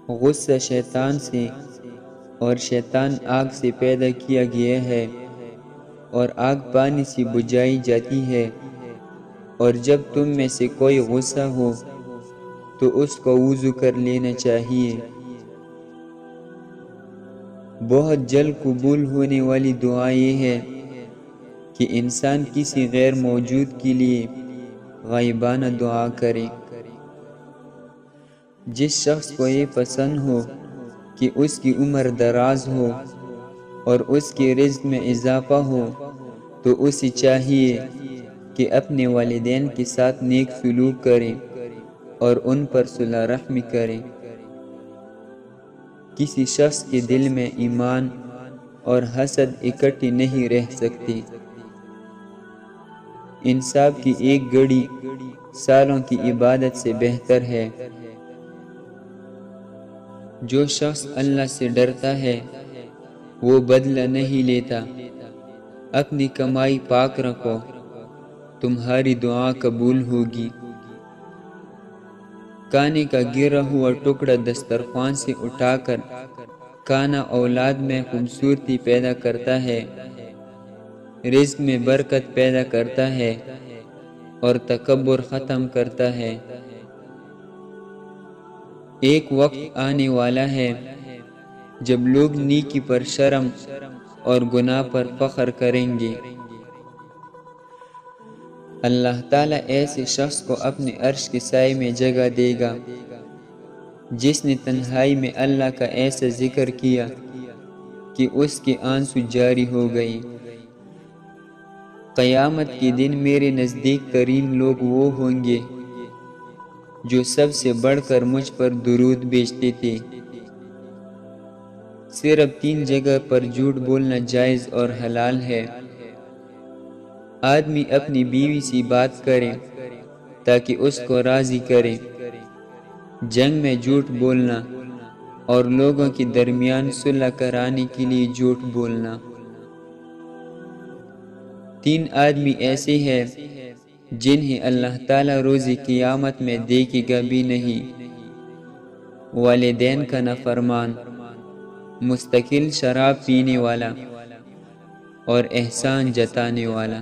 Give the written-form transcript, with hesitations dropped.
غصہ شیطان سے، اور شیطان آگ سے پیدا کیا گیا ہے، اور آگ پانی سے بجھائی جاتی ہے۔ اور جب تم میں سے کوئی غصہ ہو تو اس کو وضو کر لینا چاہیے۔ بہت جلد قبول ہونے والی دعا یہ ہے کہ انسان کسی غیر موجود کے لیے غائبانہ دعا کرے۔ جس شخص کو یہ پسند ہو کہ اس کی عمر دراز ہو اور اس کے رزق میں اضافہ ہو تو اسے چاہیے کہ اپنے والدین کے ساتھ نیک سلوک کرے اور ان پر صلہ رحمی کرے۔ کسی شخص کے دل میں ایمان اور حسد اکٹھے نہیں رہ سکتے۔ انصاف کی ایک گھڑی سالوں کی عبادت سے بہتر ہے۔ جو شخص اللہ سے ڈرتا ہے وہ بدلہ نہیں لیتا۔ اپنی کمائی پاک رکھو، تمہاری دعا قبول ہوگی۔ کھانے کا گرا ہوا ٹکڑا دسترخوان سے اٹھا کر کھانا اولاد میں خوبصورتی پیدا کرتا ہے، رزق میں برکت پیدا کرتا ہے اور تکبر ختم کرتا ہے۔ ایک وقت آنے والا ہے جب لوگ نیکی پر شرم اور گناہ پر فخر کریں گے۔ اللہ تعالیٰ ایسے شخص کو اپنے عرش کے سائے میں جگہ دے گا جس نے تنہائی میں اللہ کا ایسا ذکر کیا کہ اس کے آنسو جاری ہو گئے۔ قیامت کے دن میرے نزدیک ترین لوگ وہ ہوں گے جو سب سے بڑھ کر مجھ پر درود بھیجتے تھے۔ صرف 3 جگہ پر جھوٹ بولنا جائز اور حلال ہے۔ آدمی اپنی بیوی سے بات کرے تاکہ اس کو راضی کرے، جنگ میں جھوٹ بولنا اور لوگوں کے درمیان صلح کرانے کے لیے جھوٹ بولنا۔ 3 آدمی ایسے ہیں جنہیں اللہ تعالیٰ روز قیامت میں دیکھے گا بھی نہیں: والدین کا نافرمان، مستقل شراب پینے والا اور احسان جتانے والا۔